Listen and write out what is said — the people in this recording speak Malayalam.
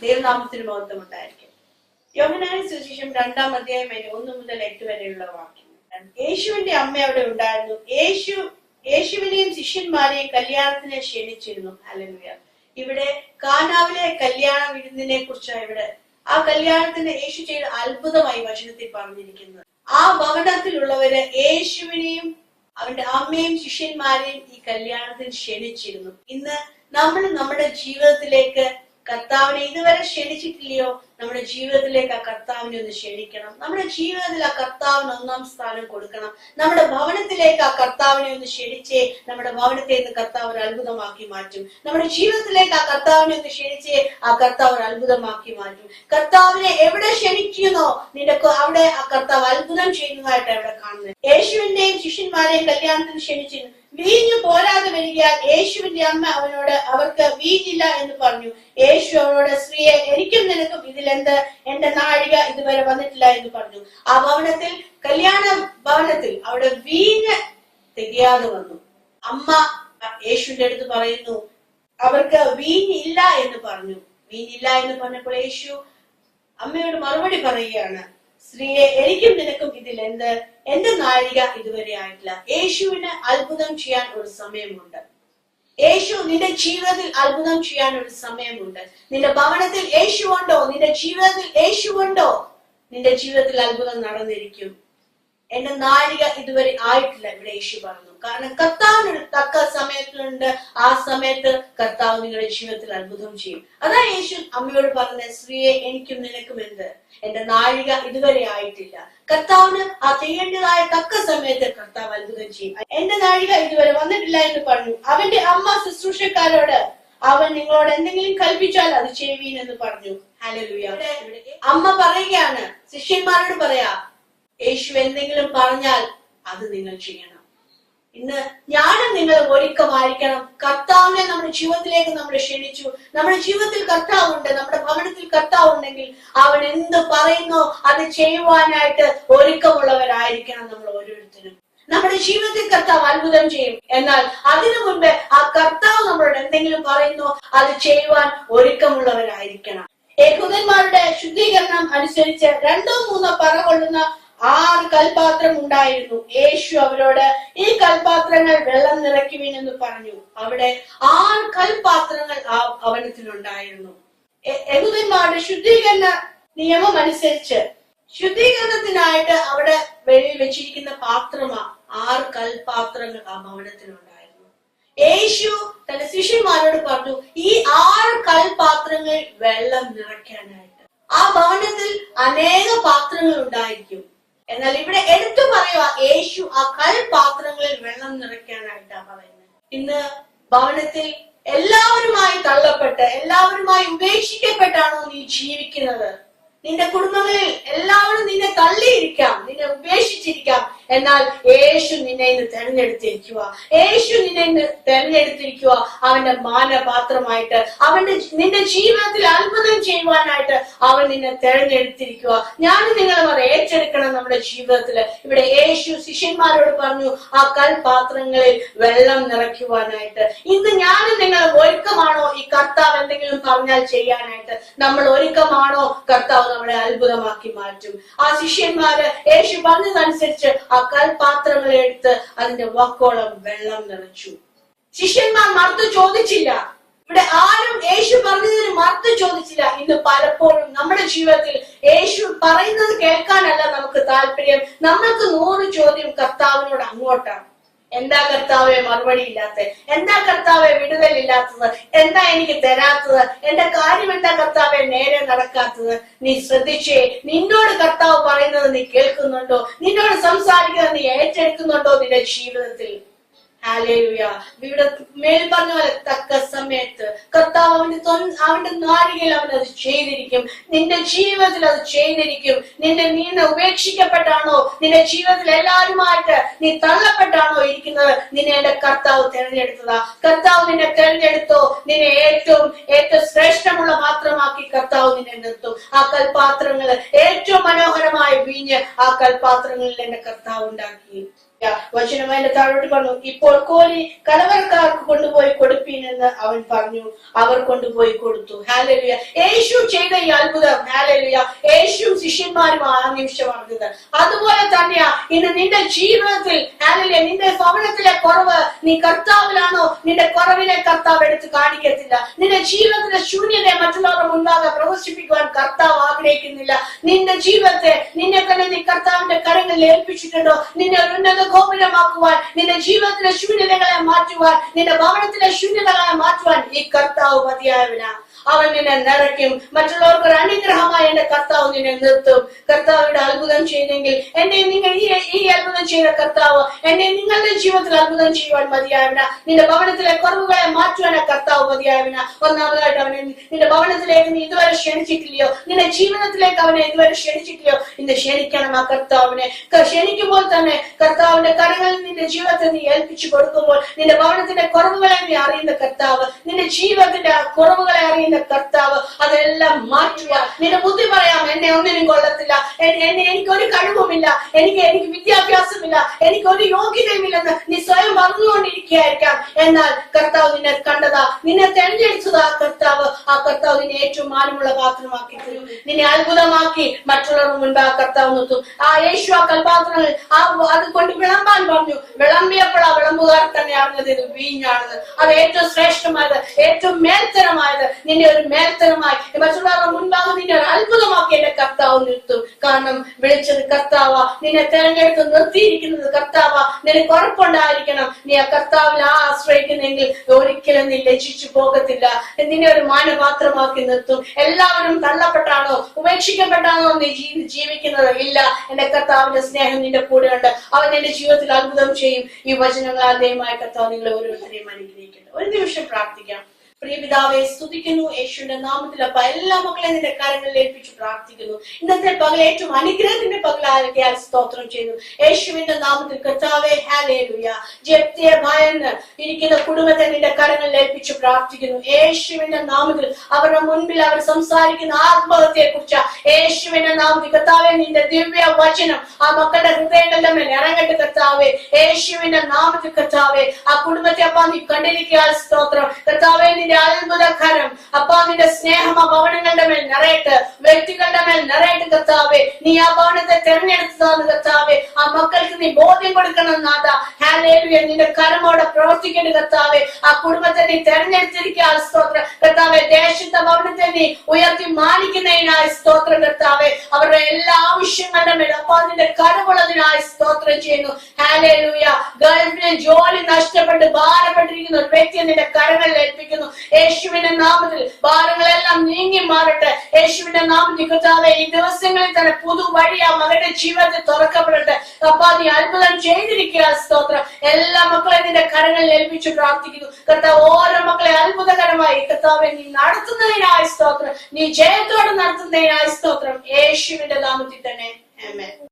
ദൈവനാമത്തിന് മഹത്വം ഉണ്ടായിരിക്കും. യോഹന്നാന്റെ സുവിശേഷം 2-ാം അധ്യായം 1 മുതൽ 8 വരെയുള്ള വാക്യങ്ങൾ. യേശുവിന്റെ അമ്മ അവിടെ ഉണ്ടായിരുന്നു. യേശുവിനെയും ശിഷ്യന്മാരെയും കല്യാണത്തിന് ക്ഷണിച്ചിരുന്നു. ഹല്ലേലൂയ. ഇവിടെ കാനാവിലെ കല്യാണ വിരുന്നിനെ കുറിച്ചാണ് ഇവിടെ ആ കല്യാണത്തിന് യേശു ചെയ്ത അത്ഭുതമായി വചനത്തിൽ പറഞ്ഞിരിക്കുന്നത്. ആ ഭവനത്തിലുള്ളവര് യേശുവിനെയും അവന്റെ അമ്മയും ശിഷ്യന്മാരെയും ഈ കല്യാണത്തിന് ക്ഷണിച്ചിരുന്നു. ഇന്ന് നമ്മൾ നമ്മുടെ ജീവിതത്തിലേക്ക് കർത്താവിനെ ഇതുവരെ ക്ഷണിച്ചിട്ടില്ലയോ? നമ്മുടെ ജീവിതത്തിലേക്ക് ആ കർത്താവിനെ ഒന്ന് ക്ഷണിക്കണം. നമ്മുടെ ജീവിതത്തിൽ ആ കർത്താവിന് 1-ാം സ്ഥാനം കൊടുക്കണം. നമ്മുടെ ഭവനത്തിലേക്ക് ആ കർത്താവിനെ ഒന്ന് ക്ഷണിച്ചേ നമ്മുടെ ഭവനത്തെ ഇന്ന് കർത്താവ് ഒരു അത്ഭുതമാക്കി മാറ്റും. നമ്മുടെ ജീവിതത്തിലേക്ക് ആ കർത്താവിനെ ഒന്ന് ക്ഷണിച്ചേ ആ കർത്താവ് ഒരു അത്ഭുതമാക്കി മാറ്റും. കർത്താവിനെ എവിടെ ക്ഷണിക്കുന്നോ നിന്റെ അവിടെ ആ കർത്താവ് അത്ഭുതം ചെയ്യുന്നതായിട്ട് അവിടെ കാണുന്നത്. യേശുവിന്റെയും ശിഷ്യന്മാരെയും കല്യാണത്തിന് ക്ഷണിച്ചിരുന്നു. വീഞ്ഞു പോരാതെ വരികയാൽ യേശുവിന്റെ അമ്മ അവർക്ക് വീഞ്ഞില്ല എന്ന് പറഞ്ഞു. യേശു അവനോട്, സ്ത്രീയെ, എനിക്കും നിനക്കും ഇതിലെന്ത്? എന്റെ നാഴിക ഇതുവരെ വന്നിട്ടില്ല എന്ന് പറഞ്ഞു. ആ ഭവനത്തിൽ, കല്യാണ ഭവനത്തിൽ അവിടെ വീഞ്ഞ് തികയാതെ വന്നു. അമ്മ യേശുവിന്റെ അടുത്ത് പറയുന്നു, അവർക്ക് വീഞ്ഞില്ല എന്ന് പറഞ്ഞു. വീഞ്ഞില്ല എന്ന് പറഞ്ഞപ്പോൾ യേശു അമ്മയോട് മറുപടി പറയുകയാണ്, സ്ത്രീയെ, എനിക്കും നിനക്കും ഇതിൽ എന്ത്? എന്റെ നാഴിക ഇതുവരെ ആയിട്ടില്ല. യേശുവിന് അത്ഭുതം ചെയ്യാൻ ഒരു സമയമുണ്ട്. യേശു നിന്റെ ജീവിതത്തിൽ അത്ഭുതം ചെയ്യാൻ ഒരു സമയമുണ്ട്. നിന്റെ ഭവനത്തിൽ യേശു ഉണ്ടോ? നിന്റെ ജീവിതത്തിൽ യേശു ഉണ്ടോ? നിന്റെ ജീവിതത്തിൽ അത്ഭുതം നടന്നിരിക്കും. എന്റെ നാഴിക ഇതുവരെ ആയിട്ടില്ല ഇവിടെ യേശു പറഞ്ഞു. കാരണം കർത്താവിനൊരു തക്ക സമയത്തിലുണ്ട്. ആ സമയത്ത് കർത്താവ് നിങ്ങളുടെ ജീവിതത്തിൽ അത്ഭുതം ചെയ്യും. അതാ യേശു അമ്മയോട് പറഞ്ഞത്, സ്ത്രീയെ, എനിക്കും നിനക്കും എന്ത്? എന്റെ നാഴിക ഇതുവരെ ആയിട്ടില്ല. കർത്താവിന് ആ ചെയ്യേണ്ടതായ തക്ക സമയത്ത് കർത്താവ് അത്ഭുതം ചെയ്യും. എന്റെ നാഴിക ഇതുവരെ വന്നിട്ടില്ല എന്ന് പറഞ്ഞു. അവന്റെ അമ്മ ശുശ്രൂഷക്കാരോട്, അവൻ നിങ്ങളോട് എന്തെങ്കിലും കൽപ്പിച്ചാൽ അത് ചെയ്യുവീൻ എന്ന് പറഞ്ഞു. ഹല്ലേലൂയ. അമ്മ പറയുകയാണ്, ശിഷ്യന്മാരോട് പറയാ, യേശു എന്തെങ്കിലും പറഞ്ഞാൽ അത് നിങ്ങൾ ചെയ്യണം. ഇന്ന് ഞാനും നിങ്ങൾ ഒരുക്കമായിരിക്കണം. കർത്താവിനെ നമ്മുടെ ജീവിതത്തിലേക്ക് നമ്മൾ ക്ഷണിച്ചു. നമ്മുടെ ജീവിതത്തിൽ കർത്താവുണ്ട്. നമ്മുടെ ഭവനത്തിൽ കർത്താവ് ഉണ്ടെങ്കിൽ അവൻ എന്ത് പറയുന്നോ അത് ചെയ്യുവാനായിട്ട് ഒരുക്കമുള്ളവരായിരിക്കണം നമ്മൾ ഓരോരുത്തരും. നമ്മുടെ ജീവിതത്തിൽ കർത്താവ് അത്ഭുതം ചെയ്യും. എന്നാൽ അതിനു മുൻപ് ആ കർത്താവ് നമ്മളോട് എന്തെങ്കിലും പറയുന്നോ അത് ചെയ്യുവാൻ ഒരുക്കമുള്ളവരായിരിക്കണം. യഹൂദന്മാരുടെ ശുദ്ധീകരണം അനുസരിച്ച് 2-3 പറ കൊള്ളുന്ന 6 കൽപാത്രം ഉണ്ടായിരുന്നു. യേശു അവരോട്, ഈ കൽപാത്രങ്ങൾ വെള്ളം നിറയ്ക്കുവിനെന്ന് പറഞ്ഞു. അവിടെ 6 കൽപാത്രങ്ങൾ ആ ഭവനത്തിലുണ്ടായിരുന്നു. യഹൂദന്മാരുടെ ശുദ്ധീകരണ നിയമം അനുസരിച്ച് ശുദ്ധീകരണത്തിനായിട്ട് അവിടെ വെളിയിൽ വെച്ചിരിക്കുന്ന പാത്രമാ 6 കൽപാത്രങ്ങൾ ആ ഭവനത്തിലുണ്ടായിരുന്നു. യേശു തന്റെ ശിഷ്യന്മാരോട് പറഞ്ഞു, ഈ 6 കൽപാത്രങ്ങൾ വെള്ളം നിറയ്ക്കാനായിട്ട്. ആ ഭവനത്തിൽ അനേക പാത്രങ്ങൾ ഉണ്ടായിരിക്കും. എന്നാൽ ഇവിടെ എടുത്തു പറയുക, യേശു ആ കൽപാത്രങ്ങളിൽ വെള്ളം നിറയ്ക്കാനായിട്ടാ പറയുന്നത്. ഇന്ന് ഭവനത്തിൽ എല്ലാവരുമായി തള്ളപ്പെട്ട് എല്ലാവരുമായി ഉപേക്ഷിക്കപ്പെട്ടാണോ നീ ജീവിക്കുന്നത്? നിന്റെ കുടുംബങ്ങളിൽ എല്ലാവരും നിന്നെ തള്ളിയിരിക്കാം, നിന്നെ ഉപേക്ഷിച്ചിരിക്കാം. എന്നാൽ യേശു നിന്നെ ഇന്ന് തെരഞ്ഞെടുത്തിരിക്കുക. യേശു നിന്നെ ഇന്ന് തെരഞ്ഞെടുത്തിരിക്കുക അവന്റെ മാനപാത്രമായിട്ട്. നിന്റെ ജീവിതത്തിൽ അത്ഭുതം ചെയ്യുവാനായിട്ട് അവൻ നിന്നെ തെരഞ്ഞെടുത്തിരിക്കുക. ഞാനും നിങ്ങളും അത് ഏറ്റെടുക്കണം നമ്മുടെ ജീവിതത്തില്. ഇവിടെ യേശു ശിഷ്യന്മാരോട് പറഞ്ഞു ആ കൽപാത്രങ്ങളിൽ വെള്ളം നിറയ്ക്കുവാനായിട്ട്. ഇന്ന് ഞാനും നിങ്ങളും ഒരുക്കമാണോ ഈ കർത്താവ് എന്തെങ്കിലും പറഞ്ഞാൽ ചെയ്യാനായിട്ട്? നമ്മൾ ഒരുക്കമാണോ? കർത്താവ് നമ്മളെ അത്ഭുതമാക്കി മാറ്റും. ആ ശിഷ്യന്മാര് യേശു പറഞ്ഞതനുസരിച്ച് ആ കൽപാത്രങ്ങളെ എടുത്ത് അതിന്റെ വക്കോളം വെള്ളം നിറച്ചു. ശിഷ്യന്മാർ മറുത്തു ചോദിച്ചില്ല. ഇവിടെ ആരും യേശു പറഞ്ഞതിന് മറുത്തു ചോദിച്ചില്ല. ഇന്ന് പലപ്പോഴും നമ്മുടെ ജീവിതത്തിൽ യേശു പറയുന്നത് കേൾക്കാനല്ല നമുക്ക് താല്പര്യം. നമ്മൾക്ക് 100 ചോദ്യം കർത്താവിനോട് അങ്ങോട്ടാണ്. എന്താ കർത്താവെ മറുപടി ഇല്ലാത്ത? എന്താ കർത്താവെ വിടുതലില്ലാത്തത്? എന്താ എനിക്ക് തരാത്തത്? എന്റെ കാര്യം എന്താ കർത്താവെ നേരെ നടക്കാത്തത്? നീ ശ്രദ്ധിച്ചേ, നിന്നോട് കർത്താവ് പറയുന്നത് നീ കേൾക്കുന്നുണ്ടോ? നിന്നോട് സംസാരിക്കുന്നത് നീ ഏറ്റെടുക്കുന്നുണ്ടോ നിന്റെ ജീവിതത്തിൽ? ഹല്ലേലൂയ. ഇവിടെ മേൽ പറഞ്ഞ പോലെ തക്ക സമയത്ത് കർത്താവ് അവന്റെ നാഴികയിൽ അവൻ അത് ചെയ്തിരിക്കും. നിന്റെ ജീവിതത്തിൽ അത് ചെയ്തിരിക്കും. നീ ഉപേക്ഷിക്കപ്പെട്ടാണോ? നിന്റെ ജീവിതത്തിൽ എല്ലാവരുമായിട്ട് നീ തള്ളപ്പെട്ടാണോ ഇരിക്കുന്നത്? നിന്നെ എന്റെ കർത്താവ് തെരഞ്ഞെടുത്തതാ. കർത്താവ് നിന്നെ തെരഞ്ഞെടുത്തോ? നിന്നെ ഏറ്റവും ശ്രേഷ്ഠമുള്ള പാത്രമാക്കി കർത്താവ് നിന്നെ നിർത്തും. ആ കൽപാത്രങ്ങൾ ഏറ്റവും മനോഹരമായ വീഞ്ഞ് ആ കൽപാത്രങ്ങളിൽ എന്റെ കർത്താവ് ഉണ്ടാക്കി. വചനം അതിന്റെ താഴോട്ട് പറഞ്ഞു, ഇപ്പോൾ കോരി കലവറക്കാർക്ക് കൊണ്ടുപോയി കൊടുപ്പീനെന്ന് അവൻ പറഞ്ഞു. അവർ കൊണ്ടുപോയി കൊടുത്തു. ഹല്ലേലൂയ. യേശു ചെയ്ത ഈ അത്ഭുതം, ഹല്ലേലൂയ, യേശുവും ശിഷ്യന്മാരും ആ നിമിഷം അറിഞ്ഞത്. അതുപോലെ തന്നെയാ ഇന്ന് നിന്റെ ജീവിതത്തിൽ, ഹല്ലേലൂയ, നിന്റെ ഭവനത്തിലെ കുറവ് നീ കർത്താവിലാണോ, നിന്റെ കുറവിനെ കർത്താവ് എടുത്ത് കാണിക്കത്തില്ല. നിന്റെ ജീവിതത്തിലെ ശൂന്യതയെ മറ്റുള്ളവരുടെ മുൻപാകെ പ്രദർശിപ്പിക്കുവാൻ കർത്താവ് ആഗ്രഹിക്കുന്നില്ല. നിന്റെ ജീവിതത്തെ, നിന്നെ തന്നെ നീ കർത്താവിന്റെ കരങ്ങളിൽ ഏൽപ്പിച്ചിട്ടുണ്ടോ? നിന്നെ ഒരു ഉന്നത ഗോപുരമാക്കുവാൻ, നിന്റെ ജീവിതത്തിലെ ശൂന്യതകളെ മാറ്റുവാൻ, നിന്റെ ഭവനത്തിലെ ശൂന്യതകളെ മാറ്റുവാൻ ഈ കർത്താവ് മതിയായവനാ. അവൻ നിന്നെ നിറയ്ക്കും. മറ്റുള്ളവർക്ക് ഒരു അനുഗ്രഹമായി എന്റെ കർത്താവ് നിന്നെ നിർത്തും. കർത്താവിന്റെ അത്ഭുതം ചെയ്തെങ്കിൽ എന്നെ നിങ്ങൾ ഈ അത്ഭുതം ചെയ്ത കർത്താവ് എന്നെ നിങ്ങളുടെ ജീവിതത്തിൽ അത്ഭുതം ചെയ്യുവാൻ മതിയായവന. നിന്റെ ഭവനത്തിലെ കുറവുകളെ മാറ്റുവാൻ കർത്താവ് മതിയായവന. ഒന്നാമതായിട്ട് അവനെ നിന്റെ ഭവനത്തിലേക്ക് നീ ഇതുവരെ ക്ഷണിച്ചിട്ടില്ലയോ, നിന്റെ ജീവിതത്തിലേക്ക് അവനെ ഇതുവരെ ക്ഷണിച്ചിട്ടില്ലയോ, ഇന്ന് ക്ഷണിക്കണം ആ കർത്താവിനെ. ക്ഷണിക്കുമ്പോൾ തന്നെ കർത്താവിന്റെ കരങ്ങളിൽ നിന്റെ ജീവിതത്തെ നീ ഏൽപ്പിച്ചു കൊടുക്കുമ്പോൾ നിന്റെ ഭവനത്തിന്റെ കുറവുകളെ നീ അറിയുന്ന കർത്താവ്, നിന്റെ ജീവിതത്തിന്റെ കുറവുകളെ അറിയുന്ന കർത്താവ് അതെല്ലാം മാറ്റുക. നിന്റെ ബുദ്ധി പറയാം, എന്നെ ഒന്നിനും കൊള്ളത്തില്ല, എനിക്കൊരു കഴിവുമില്ല, എനിക്ക് വിദ്യാഭ്യാസമില്ല, എനിക്കൊരു യോഗ്യതയുമില്ലെന്ന് നീ സ്വയം പറഞ്ഞുകൊണ്ടിരിക്കുകയായിരിക്കാം. എന്നാൽ കർത്താവ് നിന്നെ കണ്ടതാ, നിന്നെ തെരഞ്ഞെടുത്തതാ കർത്താവ്. ആ കർത്താവ് നിന്നെ ഏറ്റവും മാനമുള്ള പാത്രമാക്കി തരും. നിന്നെ അത്ഭുതമാക്കി മറ്റുള്ളവർക്ക് മുൻപ് ആ കർത്താവ് നിർത്തും. ആ യേശു ആ കൽപാത്രങ്ങൾ അത് കൊണ്ട് വിളമ്പാൻ പറഞ്ഞു. വിളമ്പിയപ്പോൾ ആ വിളമ്പുകാർ തന്നെ അറിഞ്ഞത് ഇത് വീഞ്ഞാണെന്ന്. അത് ഏറ്റവും ശ്രേഷ്ഠമായത്, ഏറ്റവും മേൽത്തരമായത്, നിന്നെ ഒരു മേൽത്തരമായി മറ്റുള്ളവരുടെ മുൻപാകെ നിന്നെ ഒരു അത്ഭുതമാക്കി എന്റെ കർത്താവ് നിർത്തും. കാരണം വിളിച്ചത് കർത്താവാ, നിന്നെ തെരഞ്ഞെടുത്ത് നിർത്തിയിരിക്കുന്നത് കർത്താവാ. നിനക്ക് ഉറപ്പുണ്ടായിരിക്കണം, നീ ആ കർത്താവിൽ ആശ്രയിക്കുന്നെങ്കിൽ ഒരിക്കലും നീ ലജ്ജിച്ചു പോകത്തില്ല. നിന്നെ ഒരു മാനപാത്രമാക്കി നിർത്തും. എല്ലാവരും തള്ളപ്പെട്ടാണോ ഉപേക്ഷിക്കപ്പെട്ടാണോ നീ ജീവിക്കുന്നത്? ഇല്ല, എന്റെ കർത്താവിന്റെ സ്നേഹം നിന്റെ കൂടെ ഉണ്ട്. അവൻ എന്റെ ജീവിതത്തിൽ അത്ഭുതം ചെയ്യും. ഈ വചനങ്ങൾ ആദ്യമായ കർത്താവ് നിങ്ങളെ ഓരോരുത്തരെയും അനുഗ്രഹിക്കുന്നു. ഒരു നിമിഷം പ്രാർത്ഥിക്കാം. പ്രിയ പിതാവെ, സ്തുതിക്കുന്നു യേശുവിന്റെ നാമത്തിൽ. അപ്പ എല്ലാ മക്കളെ നിന്റെ കാര്യങ്ങളിൽ ഏൽപ്പിച്ചു പ്രാർത്ഥിക്കുന്നു. ഇന്നത്തെ പകൽ ഏറ്റവും അനുഗ്രഹത്തിന്റെ പകലായിരിക്കാൻ സ്തോത്രം ചെയ്യുന്നു യേശുവിന്റെ നാമത്തിൽ. കർത്താവേ, ഹല്ലേലൂയ. ജപ്തിയെ ഭയന്ന് ഇരിക്കുന്ന കുടുംബത്തെ നിന്റെ കാര്യങ്ങളിൽ ഏൽപ്പിച്ചു പ്രാർത്ഥിക്കുന്നു യേശുവിന്റെ നാമത്തിൽ. അവരുടെ മുൻപിൽ അവർ സംസാരിക്കുന്ന ആത്മഹത്യയെ കുറിച്ച് യേശുവിന്റെ നാമത്തിൽ കർത്താവെ, നിന്റെ ദിവ്യ വചനം ആ മക്കളുടെ ഹൃദയങ്ങളുടെ മേൽ ഇറങ്ങട്ടെ കർത്താവെ, യേശുവിന്റെ നാമത്തിൽ. കർത്താവെ, ആ കുടുംബത്തെ അപ്പ നീ കണ്ടിരിക്കാൻ സ്തോത്രം. കർത്താവെ, നിന്റെ അത്ഭുതകരം അപ്പാ, നിന്റെ സ്നേഹം ആ ഭവനങ്ങളുടെ മേൽ നിറയട്ടെ, വ്യക്തികളുടെ മേൽ നിറയട്ടെ കർത്താവെ. നീ ആ ഭവനത്തെ തെരഞ്ഞെടുത്തതാണ് കർത്താവെ. ആ മക്കൾക്ക് നീ ബോധ്യം കൊടുക്കണം നാഥ. ഹല്ലേലൂയ. നിന്റെ കരമോടെ പ്രവർത്തിക്കേണ്ട കർത്താവെ. ആ കുടുംബത്തെ നീ തെരഞ്ഞെടുത്തിരിക്കാൻ സ്തോത്രം കർത്താവെ. ദേശത്തെ ഭവനത്തെ നീ ഉയർത്തി മാനിക്കുന്നതിനായി സ്തോത്രം കർത്താവെ. അവരുടെ എല്ലാ ആവശ്യങ്ങളുടെ മേൽ അപ്പാ നിന്റെ കരമുള്ളതിനായി സ്തോത്രം ചെയ്യുന്നു. ഹല്ലേലൂയ. ഗൾഫിലെ ജോലി നഷ്ടപ്പെട്ട് ഭാരപ്പെട്ടിരിക്കുന്ന ഒരു വ്യക്തിയെ നിന്റെ കരങ്ങളിൽ ഏൽപ്പിക്കുന്നു യേശുവിന്റെ നാമത്തിൽ. ഭാരങ്ങളെല്ലാം നീങ്ങി മാറട്ടെ യേശുവിന്റെ നാമത്തിൽ. കർത്താവേ, ഈ ദിവസങ്ങളിൽ തന്നെ പുതുവഴി ആ മകന്റെ ജീവിതത്തിൽ തുറക്കപ്പെടട്ടെ. അപ്പാ, നീ അത്ഭുതം ചെയ്തിരിക്കുക സ്തോത്രം. എല്ലാ മക്കളെ നിന്റെ കരങ്ങളിൽ ഏൽപ്പിച്ചു പ്രാർത്ഥിക്കുന്നു കർത്താവ്. ഓരോ മക്കളെ അത്ഭുതകരമായി കർത്താവെ നീ നടത്തുന്നതിനായി സ്തോത്രം. നീ ജയത്തോടെ നടത്തുന്നതിനായി സ്തോത്രം യേശുവിന്റെ നാമത്തിൽ തന്നെ. ആമേൻ.